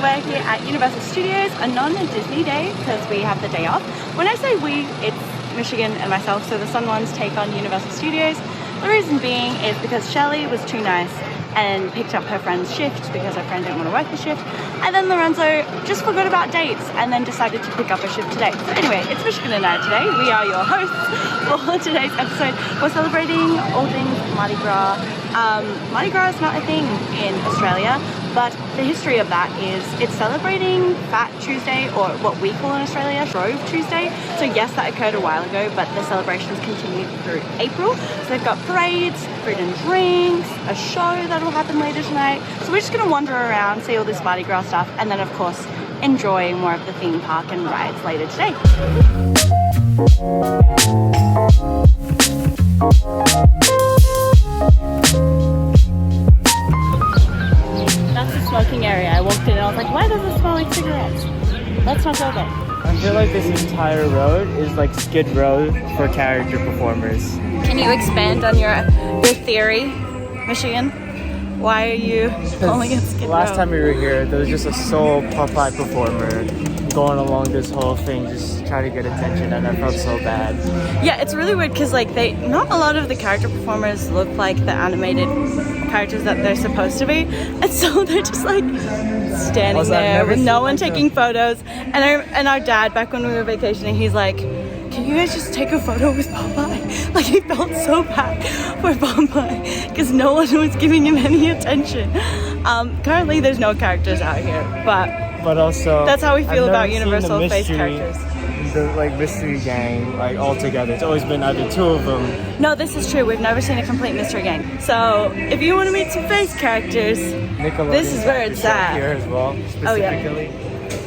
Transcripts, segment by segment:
we're here at Universal Studios, a non-Disney day because we have the day off. When I say we, it's Michigan and myself, so the Sun Ones take on Universal Studios. The reason being is because Shelly was too nice and picked up her friend's shift because her friend didn't want to work the shift, and then Lorenzo just forgot about dates and then decided to pick up a shift today. So anyway, it's Michigan and I today. We are your hosts for today's episode. We're celebrating all things Mardi Gras. Mardi Gras is not a thing in Australia, but the history of that is it's celebrating Fat Tuesday, or what we call in Australia Shrove Tuesday. So yes, that occurred a while ago, but the celebrations continue through April. So they've got parades, food and drinks, a show that will happen later tonight. So we're just going to wander around, see all this Mardi Gras stuff, and then of course enjoy more of the theme park and rides later today. That's the smoking area. I walked in and I was like, why does it smell like cigarettes? Let's not go there. I feel like this entire road is like Skid Row for character performers. Can you expand on your theory, Michigan? Why are you calling it Skid Row? Last time we were here, there was just a sole Popeye performer going along this whole thing, just trying to get attention, and I felt so bad. Yeah, it's really weird because like not a lot of the character performers look like the animated characters that they're supposed to be, and so they're just like standing there with no one taking photos. And our dad, back when we were vacationing, he's like, can you guys just take a photo with Popeye? Like, he felt so bad for Popeye because no one was giving him any attention. Currently there's no characters out here, but also that's how we feel about Universal face characters. The like mystery gang, like all together. It's always been either two of them. No, this is true. We've never seen a complete mystery gang. So if you want to meet some face characters, this is where it's at. Here as well, specifically. Oh yeah.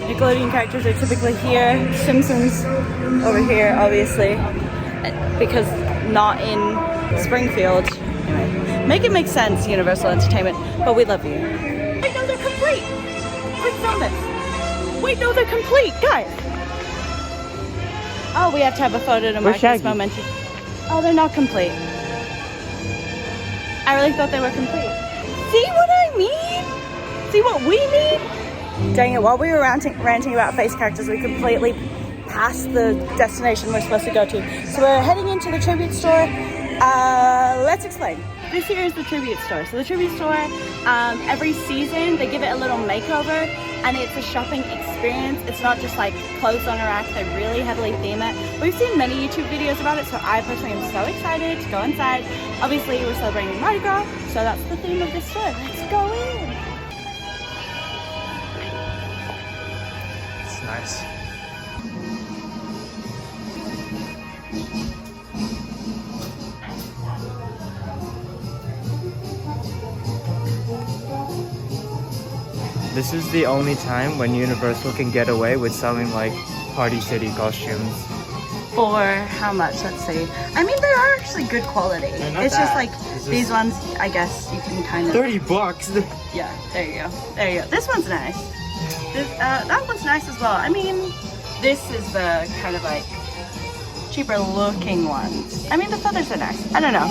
Nickelodeon characters are typically here. Simpsons over here, obviously, because not in Springfield. Anyway, make it make sense, Universal Entertainment. But we love you. Wait, no, they're complete. Quick, film this. Wait, no, they're complete, guys. Oh, we have to have a photo to mark this moment. Oh, they're not complete. I really thought they were complete. See what I mean? See what we mean? Dang it, while we were ranting about face characters, we completely passed the destination we're supposed to go to. So we're heading into the tribute store. Let's explain. This here is the tribute store. So the tribute store, every season they give it a little makeover, and it's a shopping experience. It's not just like clothes on a rack. They really heavily theme it. We've seen many YouTube videos about it, so I personally am so excited to go inside. Obviously we're celebrating Mardi Gras, so that's the theme of this store. Let's go in. It's nice. This is the only time when Universal can get away with selling like Party City costumes. For how much? Let's see. I mean, they are actually good quality. It's just like these ones, I guess you can kind of... $30. Yeah, there you go. There you go. This one's nice. That one's nice as well. I mean, this is the kind of like cheaper looking ones. I mean, the feathers are nice. I don't know.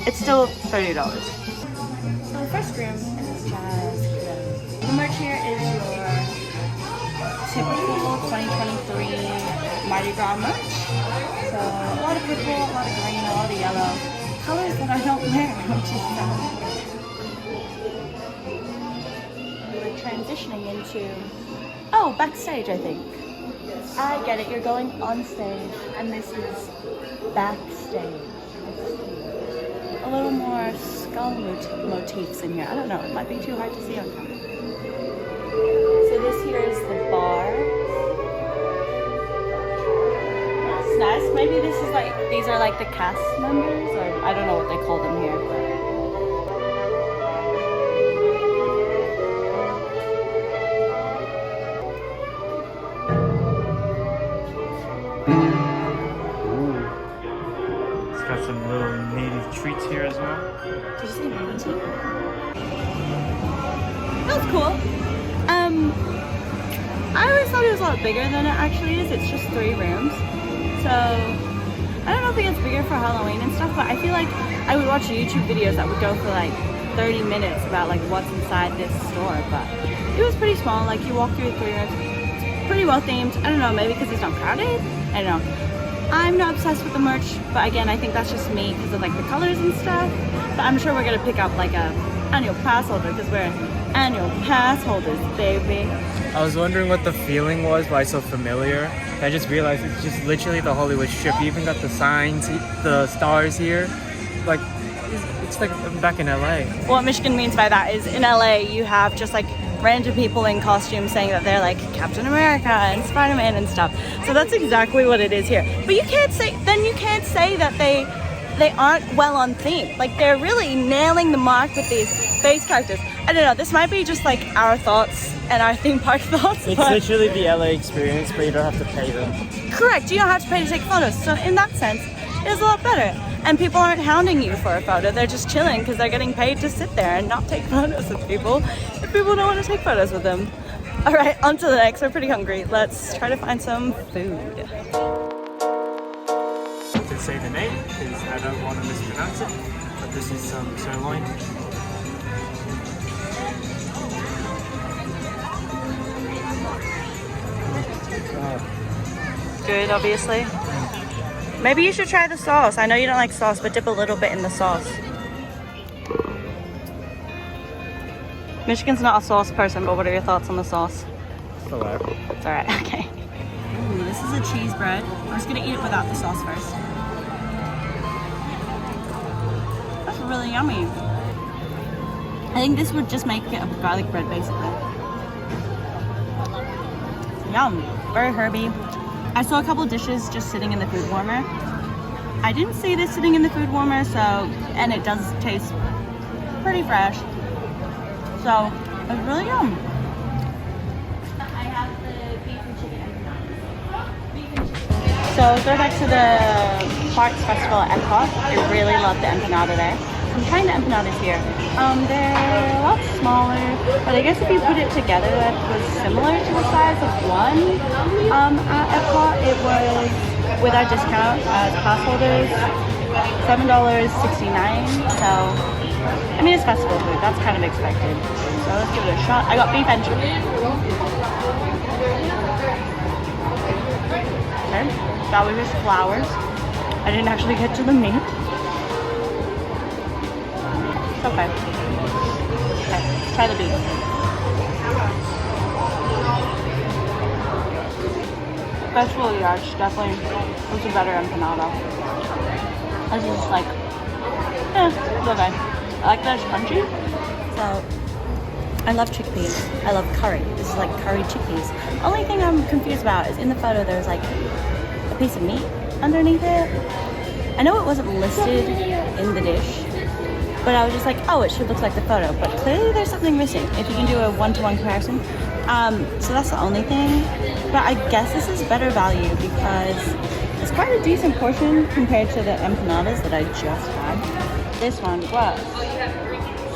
It's still $30. So the first room is just the merch here is your super cool 2023 Mardi Gras merch. So a lot of purple, a lot of green, a lot of yellow. Colors that I don't wear, which is sad. We're transitioning into, oh, backstage, I think. I get it, you're going on stage, and this is backstage. A little more skull motifs in here. I don't know, it might be too hard to see on camera. So this here is the bar. That's nice. Maybe this is like, these are like the cast members, or I don't know what they call them here, but. Got some little native treats here as well. Did you say native? That's cool. I always thought it was a lot bigger than it actually is. It's just 3 rooms. So I don't know if it gets bigger for Halloween and stuff, but I feel like I would watch YouTube videos that would go for like 30 minutes about like what's inside this store, but it was pretty small. Like you walk through 3 rooms, it's pretty well themed. I don't know, maybe because it's not crowded. I don't know. I'm not obsessed with the merch, but again, I think that's just me because of like the colors and stuff. But I'm sure we're gonna pick up like a annual pass holder because we're annual pass holders, baby. I was wondering what the feeling was, why it's so familiar. I just realized it's just literally the Hollywood Strip. You even got the signs, the stars here. Like, it's like I'm back in LA. What Michigan means by that is in LA you have just like random people in costumes saying that they're like Captain America and Spider-Man and stuff. So that's exactly what it is here. But you can't say that they aren't well on theme. Like they're really nailing the mark with these face characters. I don't know, this might be just like our thoughts and our theme park thoughts. It's literally the LA experience, but you don't have to pay them. Correct, you don't have to pay to take photos. So in that sense, it's a lot better. And people aren't hounding you for a photo. They're just chilling because they're getting paid to sit there and not take photos with people if people don't want to take photos with them. All right, on to the next. We're pretty hungry. Let's try to find some food. To say the name, because I don't want to mispronounce it, but this is some sirloin. Good, obviously. Maybe you should try the sauce. I know you don't like sauce, but dip a little bit in the sauce. Michigan's not a sauce person, but what are your thoughts on the sauce? It's alright. It's alright, okay. Ooh, this is a cheese bread. I'm just gonna eat it without the sauce first. That's really yummy. I think this would just make it a garlic bread, basically. Yum. Very herby. I saw a couple dishes just sitting in the food warmer. I didn't see this sitting in the food warmer, so, and it does taste pretty fresh. So, it's really yum. I have the beef and chicken empanada. So, go back to the Parks Festival at Epcot. I really love the empanada there. I'm trying the empanadas here. They're a lot smaller, but I guess if you put it together, that was similar to the size of one. At Epcot, it was, with our discount as pass holders, $7.69. So, I mean, it's festival food. That's kind of expected. So let's give it a shot. I got beef and chicken. Okay, that was just flowers. I didn't actually get to the meat. Okay. Okay, let's try the beef. Festival Yards definitely was a better empanada. This is like, it's okay. I like that it's crunchy. So, I love chickpeas. I love curry. This is like curry chickpeas. Only thing I'm confused about is in the photo there's like a piece of meat underneath it. I know it wasn't listed in the dish, but I was just like, oh, it should look like the photo. But clearly there's something missing if you can do a one-to-one comparison. So that's the only thing. But I guess this is better value because it's quite a decent portion compared to the empanadas that I just had. This one was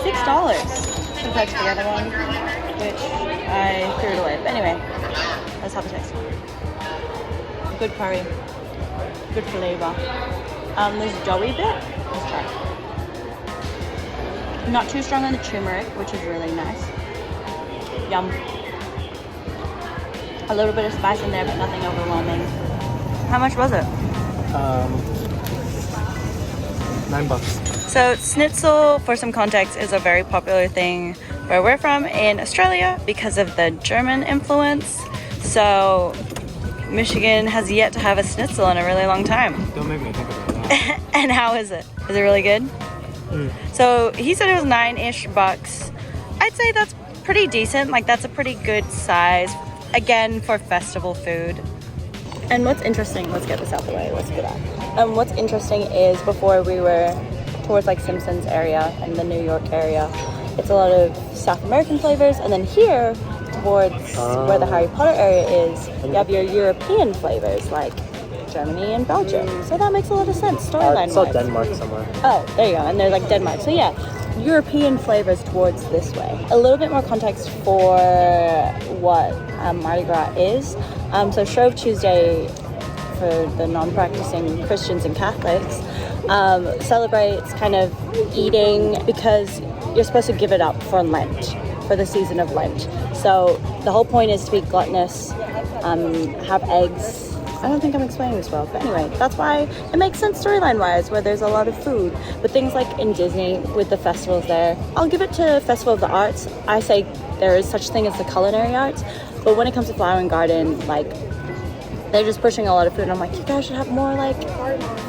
$6 compared to the other one, which I threw it away. But anyway, let's have a taste. Good curry, good flavor. This doughy bit, let's try. Not too strong on the turmeric, which is really nice. Yum. A little bit of spice in there, but nothing overwhelming. How much was it? $9. So schnitzel, for some context, is a very popular thing where we're from in Australia because of the German influence. So Michigan has yet to have a schnitzel in a really long time. Don't make me think about that. And how is it? Is it really good? So he said it was $9-ish bucks. I'd say that's pretty decent. Like that's a pretty good size, again, for festival food. And what's interesting, let's get this out the way, let's do that. What's interesting is before we were towards like Simpsons area and the New York area, it's a lot of South American flavors, and then here towards where the Harry Potter area is, you have your European flavors like Germany and Belgium. So that makes a lot of sense storyline-wise. I saw Denmark somewhere. Oh, there you go, and there's like Denmark. So yeah, European flavors towards this way. A little bit more context for what Mardi Gras is. So Shrove Tuesday, for the non-practicing Christians and Catholics, celebrates kind of eating because you're supposed to give it up for Lent. for the season of Lent. So the whole point is to be gluttonous, have eggs. I don't think I'm explaining this well, but anyway, that's why it makes sense storyline-wise, where there's a lot of food. But things like in Disney, with the festivals there, I'll give it to Festival of the Arts. I say there is such thing as the culinary arts, but when it comes to Flower and Garden, like, they're just pushing a lot of food, and I'm like, you guys should have more, like,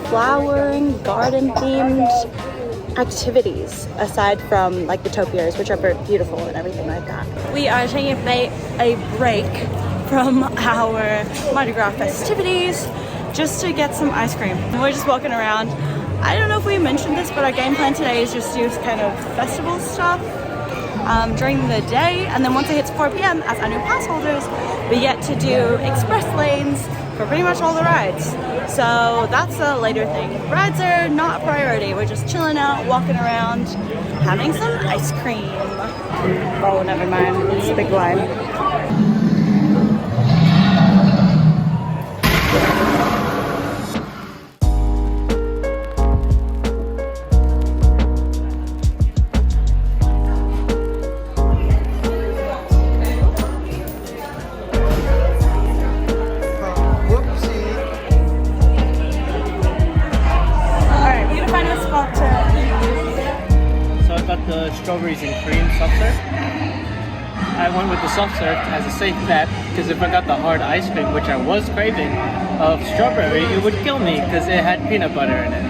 flower and garden-themed activities, aside from, like, the topiaries, which are beautiful and everything like that. We are taking a break from our Mardi Gras festivities just to get some ice cream. And we're just walking around. I don't know if we mentioned this, but our game plan today is just do kind of festival stuff during the day, and then once it hits 4 p.m. as our new pass holders, we get to do express lanes for pretty much all the rides. So that's a later thing. Rides are not a priority. We're just chilling out, walking around, having some ice cream. Oh, never mind. It's a big line. The strawberries and cream soft serve. I went with the soft serve as a safe bet, because if I got the hard ice cream, which I was craving, of strawberry, it would kill me because it had peanut butter in it.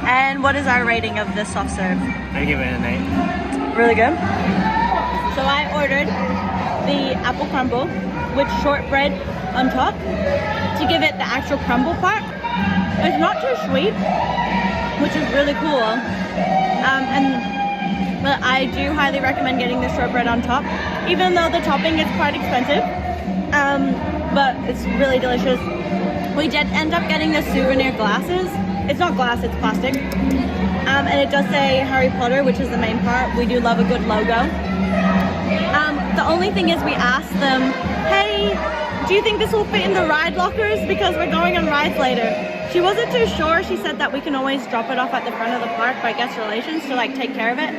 And what is our rating of this soft serve? I give it an 8. Really good. So I ordered the apple crumble with shortbread on top to give it the actual crumble part. It's not too sweet, which is really cool. But I do highly recommend getting the shortbread on top, even though the topping is quite expensive. But it's really delicious. We did end up getting the souvenir glasses. It's not glass, it's plastic. And it does say Harry Potter, which is the main part. We do love a good logo. The only thing is we asked them, hey, do you think this will fit in the ride lockers? Because we're going on rides later. She wasn't too sure. She said that we can always drop it off at the front of the park by guest relations to like take care of it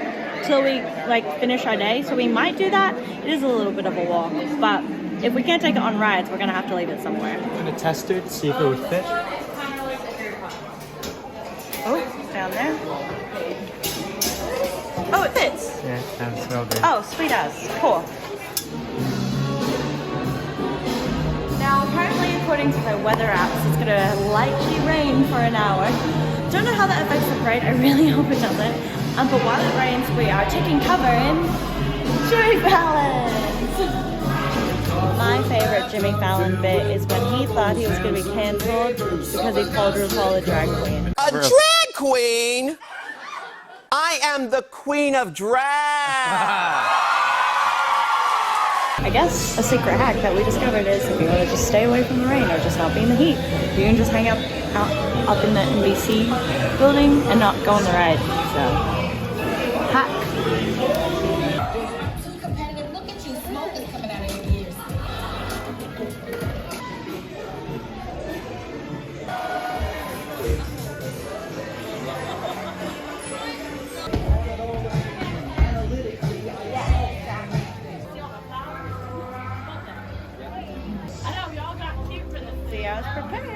till we like finish our day. So we might do that. It is a little bit of a walk, but if we can't take it on rides, we're gonna have to leave it somewhere. I'm gonna test it, see if it would fit. Oh, down there. Oh, it fits. Yeah, that's well good. Oh, sweet as. Cool. Now, apparently, according to the weather apps, it's gonna lightly rain for an hour. Don't know how that affects the parade. I really hope it doesn't. But while it rains, we are taking cover in Jimmy Fallon's. My favorite Jimmy Fallon bit is when he thought he was gonna be canceled because he called RuPaul a drag queen. A drag queen? I am the queen of drag. I guess a secret hack that we discovered is if you want to just stay away from the rain or just not be in the heat, you can just hang out up in the NBC building and not go on the ride. So, hack. Too competitive. Look at you, smoke is coming out of your ears. See, I was prepared.